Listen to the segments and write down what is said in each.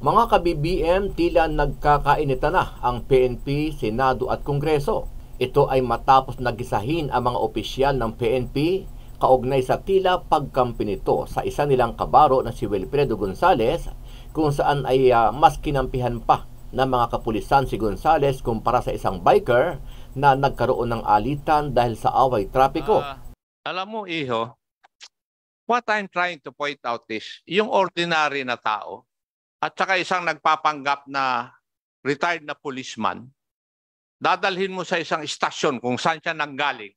Mga ka-BBM, tila nagkakainitan na ang PNP, Senado at Kongreso. Ito ay matapos nagisahin ang mga opisyal ng PNP kaugnay sa tila pagkampi nito sa isa nilang kabaro na si Wilfredo Gonzales, kung saan ay mas kinampihan pa ng mga kapulisan si Gonzales kumpara sa isang biker na nagkaroon ng alitan dahil sa away trapiko. Alam mo, Iho, what I'm trying to point out is, yung ordinary na tao at saka isang nagpapanggap na retired na policeman, dadalhin mo sa isang istasyon kung saan siya nanggaling.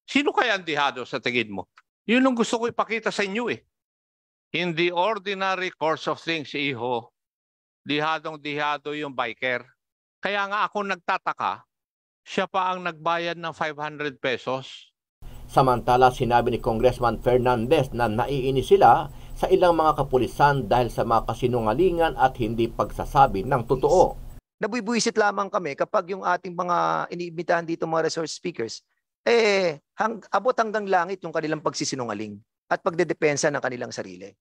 Sino kaya ang dihado sa tingin mo? Yun ang gusto ko ipakita sa inyo eh. In the ordinary course of things, Iho, dihadong-dihado yung biker. Kaya nga ako nagtataka, siya pa ang nagbayad ng 500 pesos. Samantala, sinabi ni Congressman Fernandez na naiinis sila sa ilang mga kapulisan dahil sa mga kasinungalingan at hindi pagsasabi ng totoo. Nabubuisit lamang kami kapag yung ating mga iniimbitahan dito mga resource speakers, abot hanggang langit yung kanilang pagsisinungaling at pagdedepensa ng kanilang sarili.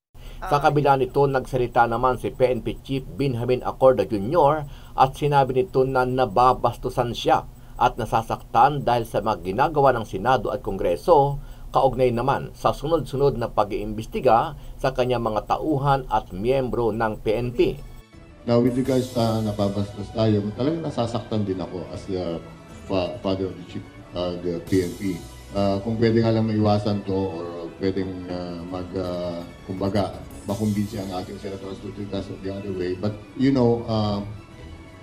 Sa kabila nito, nagsalita naman si PNP Chief Benjamin Acorda Jr. at sinabi nito na nababastusan siya at nasasaktan dahil sa mga ginagawa ng Senado at Kongreso, kaugnay naman sa sunod-sunod na pag-iimbestiga sa kanyang mga tauhan at miyembro ng PNP. Now with regards sa nababastos tayo, talagang nasasaktan din ako as the father of the chief, the PNP. Kung pwede nga lang maiwasan to or pwedeng kumbaga, makumbinsi ang ating senators to treat us the other way. But you know,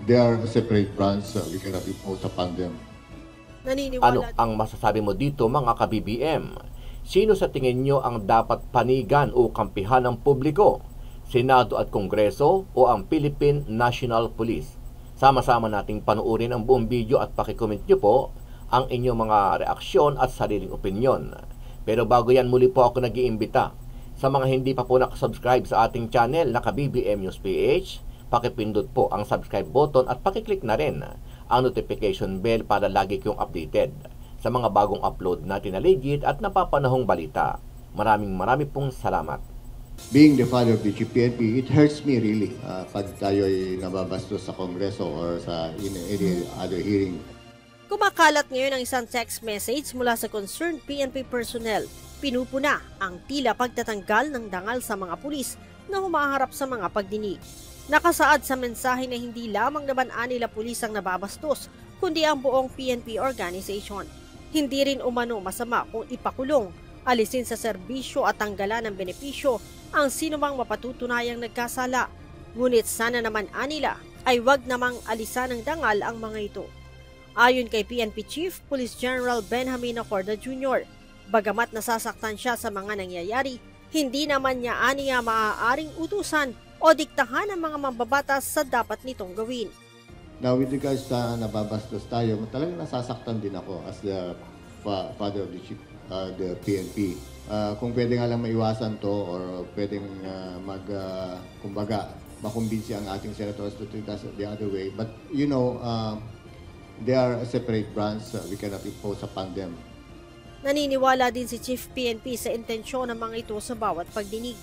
they are a separate branch. We cannot impose upon them. Ano ang masasabi mo dito mga ka-BBM? Sino sa tingin nyo ang dapat panigan o kampihan ng publiko? Senado at Kongreso o ang Philippine National Police? Sama-sama nating panuorin ang buong video at pakicomment nyo po ang inyong mga reaksyon at sariling opinyon. Pero bago yan, muli po ako nag-iimbita sa mga hindi pa po nakasubscribe sa ating channel na ka-BBM News PH, pakipindot po ang subscribe button at pakiclick na rin ang notification bell para lagi kayong updated sa mga bagong upload natin na legit at napapanahong balita. Maraming pong salamat. Being the father of the PNP, it hurts me really pag tayo ay nababastos sa Kongreso or sa any other hearing. Kumakalat ngayon ang isang text message mula sa concerned PNP personnel. Pinupuna ang tila pagtatanggal ng dangal sa mga pulis na humaharap sa mga pagdinig. Nakasaad sa mensahe na hindi lamang naman nila pulis ang nababastos, kundi ang buong PNP organization. Hindi rin umano masama kung ipakulong, alisin sa serbisyo at tanggalan ng benepisyo ang sinumang mapatutunayang nagkasala. Ngunit sana naman nila ay wag namang alisan ng dangal ang mga ito. Ayon kay PNP Chief Police General Benjamin Acorda Jr., bagamat nasasaktan siya sa mga nangyayari, hindi naman niya maaaring utusan o diktahan ang mga mambabatas sa dapat nitong gawin. Now with regards sa nababastos tayo, talagang nasasaktan din ako as the father of the chief, the PNP. Kung pwede nga lang maiwasan to or pwedeng kumbaga, makumbinsi ang ating senators to treat us the other way. But you know, they are a separate branch. We cannot impose upon them. Naniniwala din si Chief PNP sa intensyon ng mga ito sa bawat pagdinig.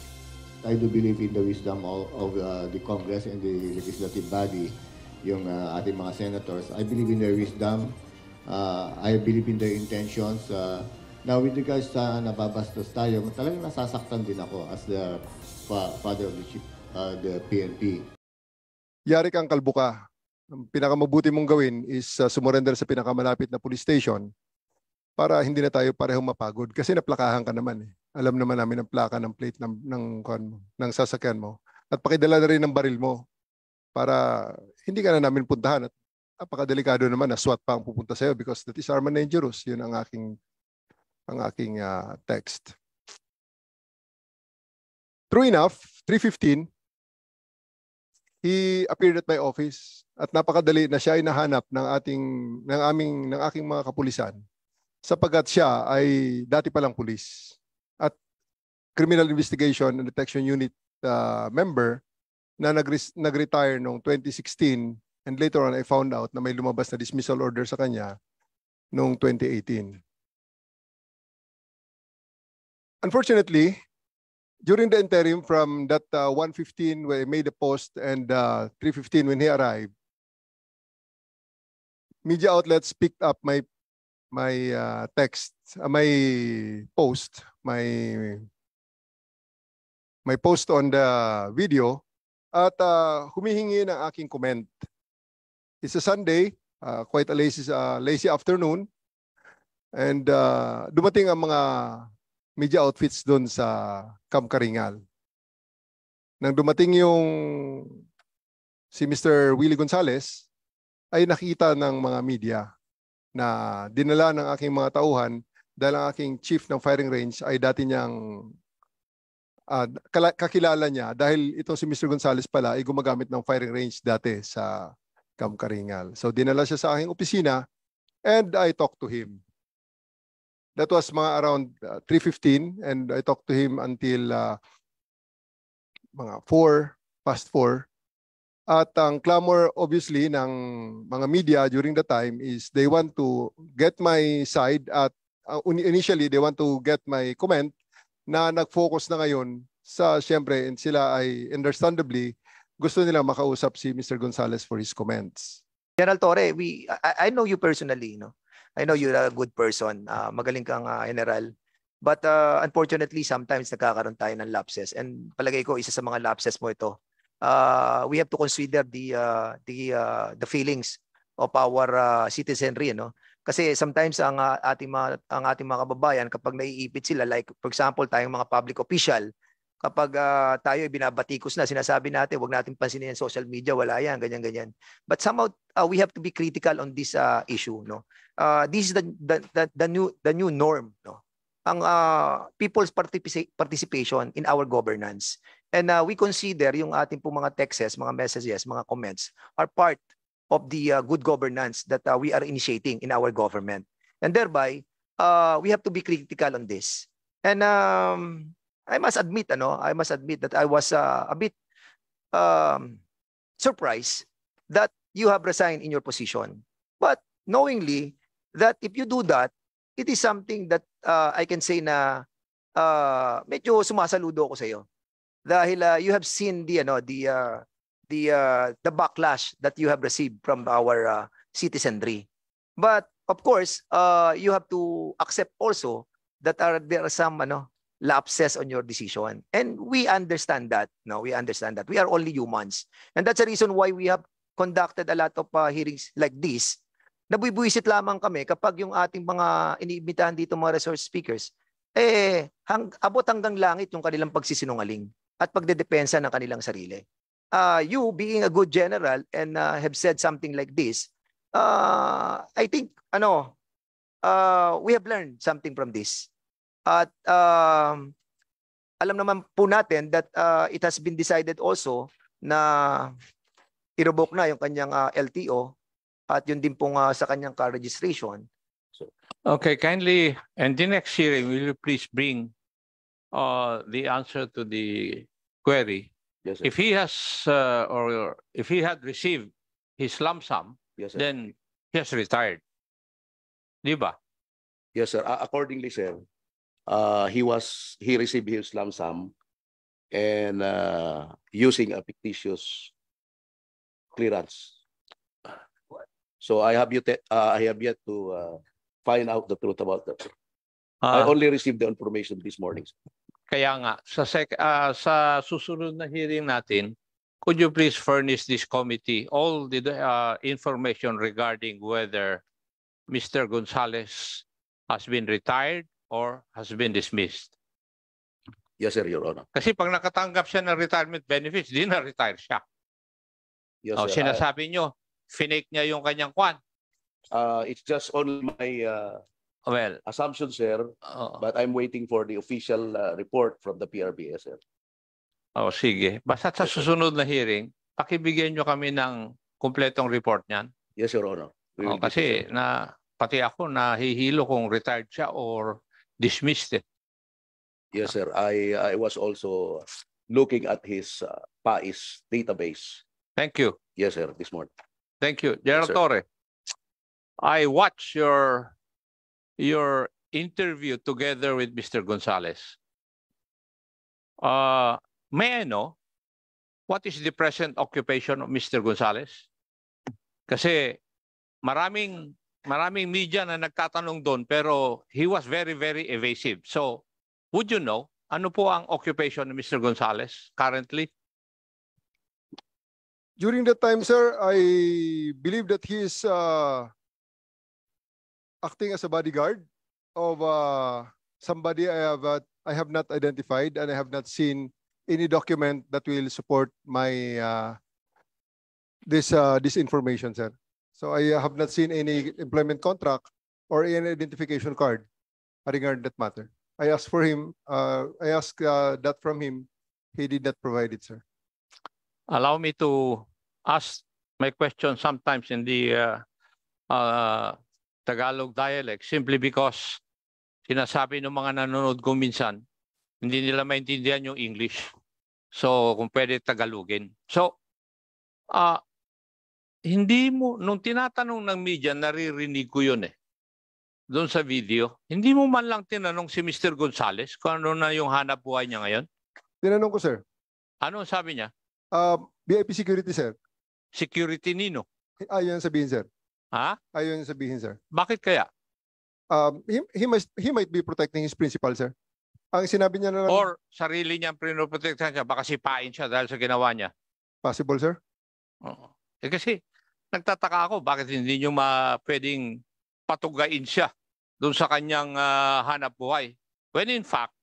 I do believe in the wisdom of the Congress and the legislative body, yung ating mga senators. I believe in their wisdom. I believe in their intentions. Now, with regards sa nababastos tayo, talagang nasasaktan din ako as the father of the chief, the PNP. Yari kang kalbuka. Ang pinakamabuti mong gawin is sumurrender sa pinakamalapit na police station para hindi na tayo parehong mapagod. Kasi naplakahan ka naman eh. Alam naman namin ang plaka ng plate ng sasakyan mo. At pakidala na rin ng baril mo para hindi ka na namin puntahan. At napakadelikado naman na SWAT pa ang pupunta sa'yo because that is armed and dangerous. Yun ang aking text. True enough, 3:15, he appeared at my office at napakadali na siya ay nahanap ng aking mga kapulisan sapagkat siya ay dati palang pulis at Criminal Investigation and Detection Unit member na nag-retire noong 2016 and later on I found out na may lumabas na dismissal order sa kanya noong 2018. Unfortunately, during the interim from that 1:15 where he made the post and 3:15 when he arrived, media outlets picked up my text, my post on the video at humihingi ng aking comment. It's a Sunday, quite a lazy afternoon, and dumating ang mga media outfits doon sa Camp Karingal. Nang dumating yung si Mr. Willie Gonzales, ay nakita ng mga media na dinala ng aking mga tauhan dahil ang aking chief ng firing range ay dati niyang kakilala niya dahil itong si Mr. Gonzales pala ay gumagamit ng firing range dati sa Camp Karingal. So dinala siya sa aking opisina and I talked to him. That was mga around 3:15 and I talked to him until mga 4:04. At ang clamor obviously ng mga media during the time is they want to get my side at initially they want to get my comment na nag-focus na ngayon sa siyempre and sila ay understandably gusto nila makausap si Mr. Gonzales for his comments. General Torre, I know you personally, no? I know you're a good person. Magaling kang general. But unfortunately, sometimes nagkakaroon tayo ng lapses. And palagay ko, isa sa mga lapses mo ito. We have to consider the feelings of our citizenry, no? Kasi sometimes ang ating mga kababayan kapag naiipit sila, like for example, tayong mga public official, kapag tayo binabatikos na, sinasabi natin, wag natin pansinin yung social media, wala yan, ganyan-ganyan. But somehow, we have to be critical on this issue, no? This is the new norm, no? Ang people's participation in our governance. And we consider yung ating po mga texts, mga messages, mga comments are part of the good governance that we are initiating in our government. And thereby, we have to be critical on this. And I must admit that I was a bit surprised that you have resigned in your position. But knowingly that if you do that, it is something that I can say na medyo sumasaludo ako sa iyo. Dahil you have seen the backlash that you have received from our citizenry. But of course, you have to accept also that there are some lapses on your decision. And we understand that. No, we understand that. We are only humans. And that's the reason why we have conducted a lot of hearings like this. Nabubuisit lamang kami kapag yung ating mga iniimbitahan dito mga resource speakers, abot hanggang langit yung kanilang pagsisinungaling at pagdedepensa ng kanilang sarili. You being a good general and have said something like this, I think we have learned something from this. At alam naman po natin that it has been decided also na i-revoke na yung kanyang LTO at yun din pong sa kanyang car registration. Okay, kindly, and the next hearing, will you please bring the answer to the query? Yes, sir. If he has or if he had received his lump sum, Yes, sir. then he has retired. Di ba? Yes, sir. Accordingly, sir, he received his lump sum and using a fictitious clearance. So I have yet to find out the truth about that. I only received the information this morning. Kaya nga, sa susunod na hearing natin, could you please furnish this committee all the information regarding whether Mr. Gonzales has been retired or has been dismissed? Yes, sir, Your Honor. Kasi pag nakatanggap siya ng retirement benefits, di na-retire siya. Yes, sir. Sinasabi nyo, finake niya yung kanyang kwan. It's just only my assumption, sir, but I'm waiting for the official report from the PRBS, sir. Sige. Basta sa susunod na hearing, pakibigyan nyo kami ng kumpletong report niyan. Yes, Your Honor. Kasi pati ako nahihilo kung retired siya or dismissed. Yes, sir. I was also looking at his PAIS database. Thank you. Yes, sir, this morning. Thank you. General Torre, I watched your interview together with Mr. Gonzales. May I know what is the present occupation of Mr. Gonzales? Kasi maraming media na nagtatanong doon pero he was very, very evasive. So, would you know, ano po ang occupation ni Mr. Gonzales currently? During that time, sir, I believe that he is acting as a bodyguard of somebody I have not identified, and I have not seen any document that will support my this information, sir. So I have not seen any employment contract or any identification card regarding that matter. I asked for him. I asked that from him. He did not provide it, sir. Allow me to ask my question sometimes in the Tagalog dialect simply because sinasabi ng mga nanonood ko minsan, hindi nila maintindihan yung English. So, kung pwede Tagalogin. So, hindi mo, nung tinatanong ng media, naririnig ko yun eh. Doon sa video, hindi mo man lang tinanong si Mr. Gonzales kung ano na yung hanap buhay niya ngayon? Tinanong ko, sir. Ano sabi niya? VIP security, sir. Security nino? Ayun sabihin, sir. Ha? Ayun sabihin, sir. Bakit kaya? He might be protecting his principal, sir. Ang sinabi niya na lang, Or sarili niyang pinoprotektahan siya, baka sipain siya dahil sa ginawa niya. possible, sir. Oo. Kasi nagtataka ako bakit hindi niyo pwedeng patugain siya doon sa kanyang hanap buhay. When in fact,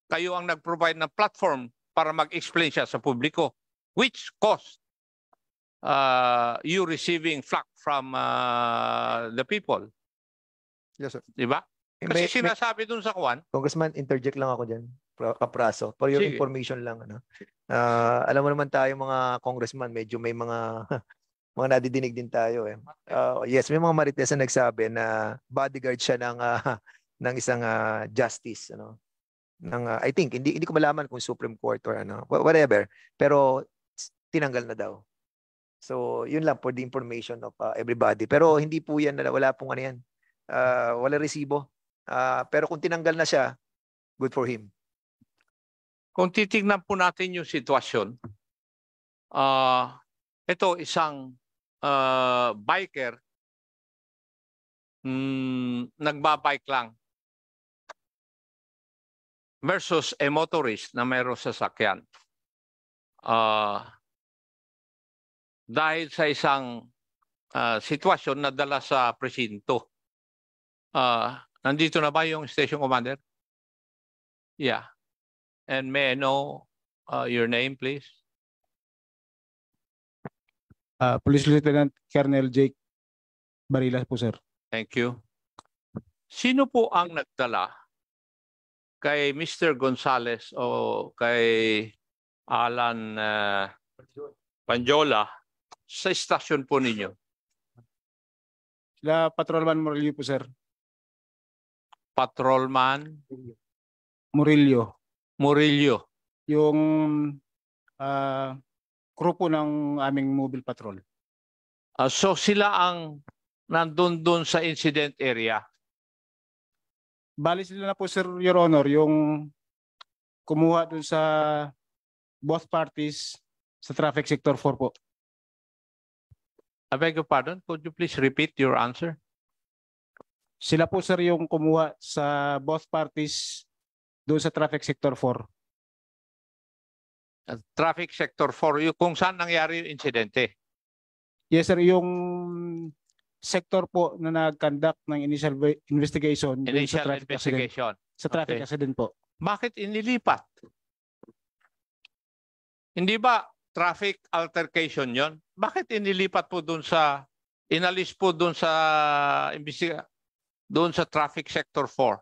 kayo ang nag-provide ng platform para mag-explain siya sa publiko, which caused you receiving flack from the people. Yes, sir. Diba? Kasi sinasabi dun sa Kwan. Congressman, interject lang ako dyan. Kapraso. For your information lang. Ano? Alam mo naman tayo mga congressman, medyo may mga mga nadidinig din tayo. Eh. Yes, may mga marites na nagsabi na bodyguard siya ng isang justice. Ano? I think, hindi ko malaman kung Supreme Court or ano, whatever. Pero tinanggal na daw. So, yun lang for the information of everybody. Pero hindi po yan, wala pong ano yan. Wala resibo. Pero kung tinanggal na siya, good for him. Kung titignan po natin yung sitwasyon, ito isang biker, nagbabike lang versus a motorist na mayroong sasakyan. Dahil sa isang sitwasyon na dala sa presinto. Nandito na ba yung station commander? Yeah. And may I know your name, please? Police Lieutenant Colonel Jake Barilas po, sir. Thank you. Sino po ang nagdala kay Mr. Gonzales o kay Alan Panjola sa stasyon po ninyo? Sila Patrolman Murillo po, sir. Patrolman Murillo. Yung crew po ng aming mobile patrol. So sila ang nandun sa incident area? Bali sila na po, sir, Your Honor, yung kumuha dun sa both parties sa traffic sector 4 po. I beg your pardon, could you please repeat your answer? Sila po, sir, yung kumuha sa both parties doon sa traffic sector 4. Traffic sector 4, kung saan nangyari yung insidente? Yes, sir, yung sector po na nag-conduct ng initial investigation. Initial investigation. Sa traffic accident po. Bakit inilipat? Hindi ba traffic altercation yon? Bakit inilipat po doon inalis po doon sa traffic sector 4?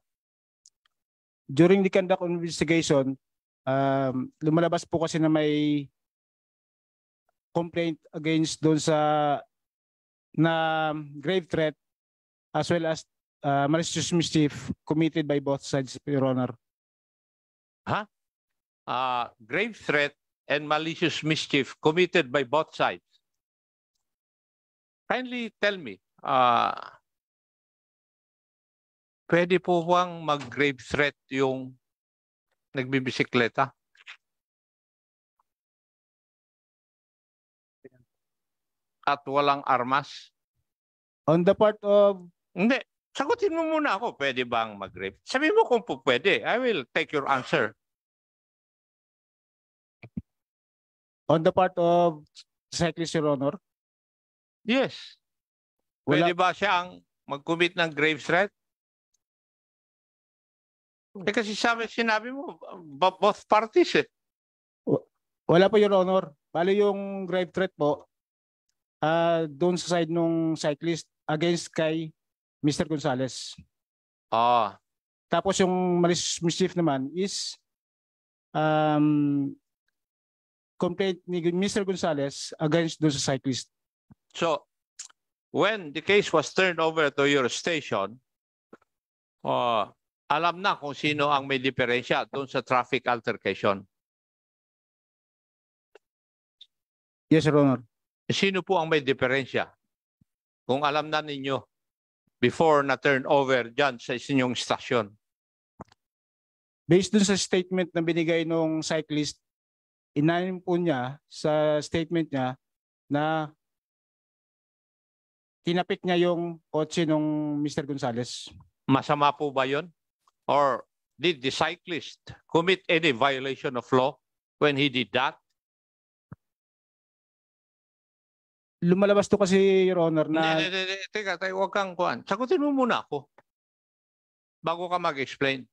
During the conduct of investigation, lumalabas po kasi na may complaint against doon na grave threat as well as malicious mischief committed by both sides, Your Honor. Grave threat and malicious mischief committed by both sides. Kindly tell me, pwede po bang mag-grave threat yung nagbibisikleta? at walang armas? On the part of, Hindi. Sagutin mo muna ako. Pwede bang mag-rape? Sabi mo kung pwede. I will take your answer. on the part of cyclist, Your Honor, Yes. wala, Pwede ba siyang mag-commit ng grave threat? Kasi sinabi mo, both parties eh. wala po, Your Honor. Bali yung grave threat po, doon sa side nung cyclist against kay Mr. Gonzales. Ah, Tapos yung malicious mischief naman is complaint ni Mr. Gonzales against doon sa cyclist. so, when the case was turned over to your station, alam na kung sino ang may diferensya doon sa traffic altercation. Yes, Your Honor. Sino po ang may diferensya? Kung alam na ninyo before na turn over dyan sa inyong stasyon. Based dun sa statement na binigay nung cyclist, inanim po niya sa statement niya na tinapik niya yung kotse nung Mr. Gonzales. Masama po ba yun? Or did the cyclist commit any violation of law when he did that? Lumalabas to kasi, Your Honor, na Teka, huwag kang kuhan. Sagutin mo muna ako bago ka mag-explain.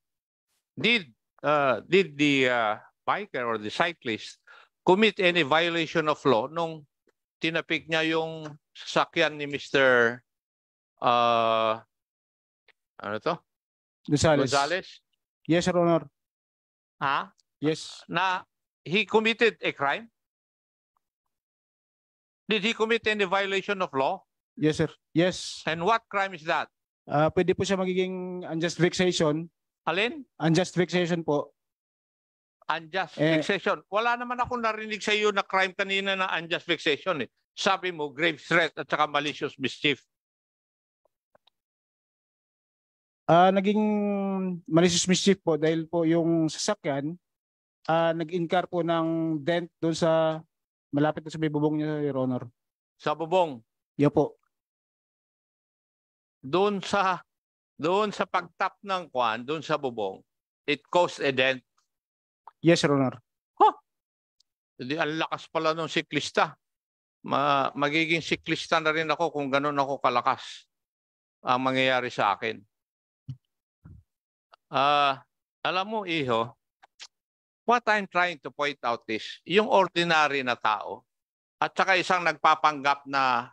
Did the biker or the cyclist commit any violation of law nung tinapik niya yung sasakyan ni Mr. Ano to? Gonzales? Yes, Your Honor. Ha? Yes. Na he committed a crime? Did he commit any violation of law? Yes, sir. Yes. And what crime is that? Pwede po siya magiging unjust vexation. Alin? Unjust vexation po. Unjust vexation. Wala naman ako narinig sa iyo na crime kanina na unjust vexation eh. Sabi mo, grave threat at saka malicious mischief. Naging malicious mischief po dahil po yung sasakyan nag-incur po ng dent doon sa malapit na sa may bubong niya, Your Honor. Sa bubong? Yeah po. Doon sa pagtap ng kwan, doon sa bubong, it caused a dent. Yes, Your Honor. Hindi, ang lakas pala ng siklista. Magiging siklista na rin ako kung ganun ako kalakas ang mangyayari sa akin. Alam mo, Iho, what I'm trying to point out is, yung ordinary na tao at saka isang nagpapanggap na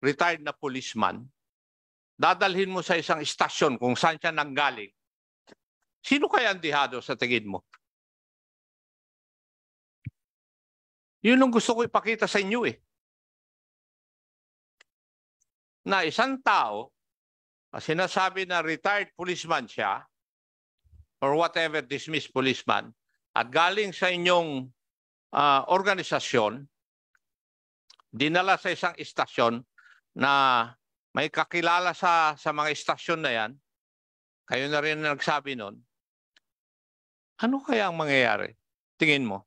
retired na policeman, dadalhin mo sa isang istasyon kung saan siya nanggaling. Sino kaya ang dihado sa tingin mo? Yun ang gusto ko ipakita sa inyo eh. Na isang tao, sinasabi na retired policeman siya, or whatever dismissed policeman, at galing sa inyong organisasyon, dinala sa isang istasyon na may kakilala sa mga istasyon na yan, kayo na rin nagsabi nun, ano kaya ang mangyayari? Tingin mo?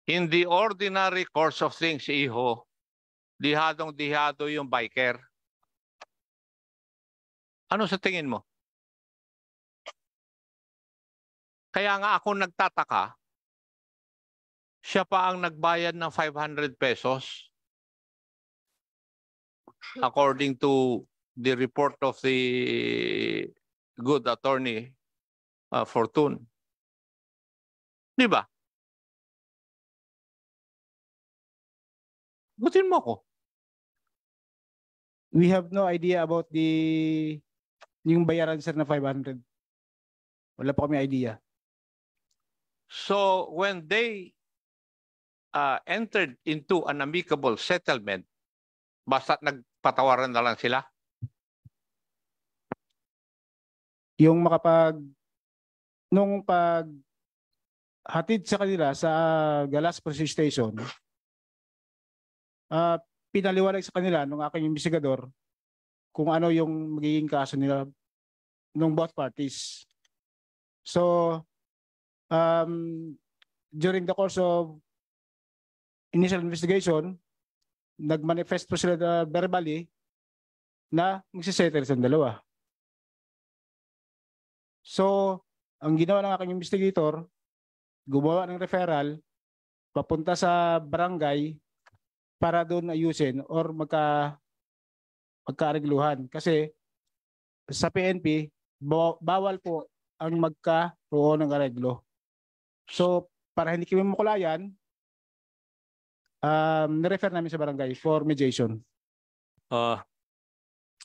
In the ordinary course of things, Iho, dihadong-dihado yung biker. Ano sa tingin mo? Kaya nga ako nagtataka, siya pa ang nagbayad ng 500 pesos according to the report of the good attorney Fortune. Di ba? Butin mo ako. We have no idea about yung bayaran, sir, na 500. Wala pa kami idea. So when they entered into an amicable settlement, basta nagpatawaran na lang sila? Yung nung hatid sa kanila sa Galas Police Station, pinaliwanag sa kanila nung aking investigador kung ano yung magiging kaso nila nung both parties. So, during the course of initial investigation, nag-manifest po sila verbally na magsisettle sa dalawa. So, ang ginawa ng aking investigator, gumawa ng referral papunta sa barangay para doon ayusin or magkaarigluhan. Kasi sa PNP, bawal po ang magkaroon ng areglo. So, para hindi kami makulayan, nirefer namin sa barangay for mediation.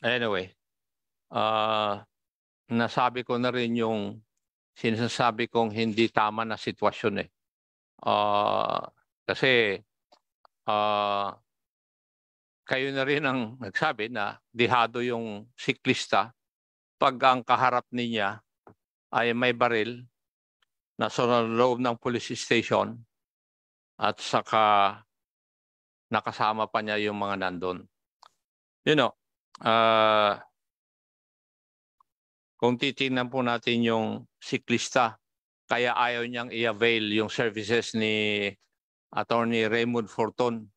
Anyway, nasabi ko na rin yung sinasabi kong hindi tama na sitwasyon eh. Kasi kayo na rin ang nagsabi na dihado yung siklista pag ang kaharap niya ay may baril na sa loob ng police station at saka nakasama pa niya yung mga nandun. You know, kung titingnan po natin yung siklista, kaya ayaw niyang i-avail yung services ni Attorney Raymond Forton.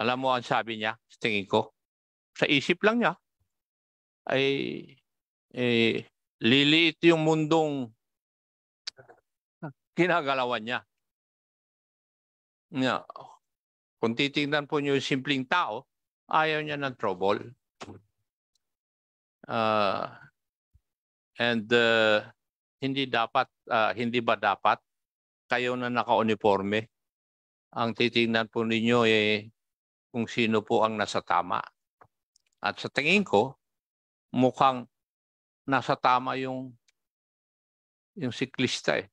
Alam mo ang sabi niya, tingin ko, sa isip lang niya, ay liliit yung mundong ginagalawan niya. Kung titingnan po niyo yung simpleng tao, ayaw niya ng trouble. Hindi ba dapat kayo na naka-uniforme ang titingnan po ninyo kung sino po ang nasa tama. At sa tingin ko, mukhang nasa tama yung siklista eh.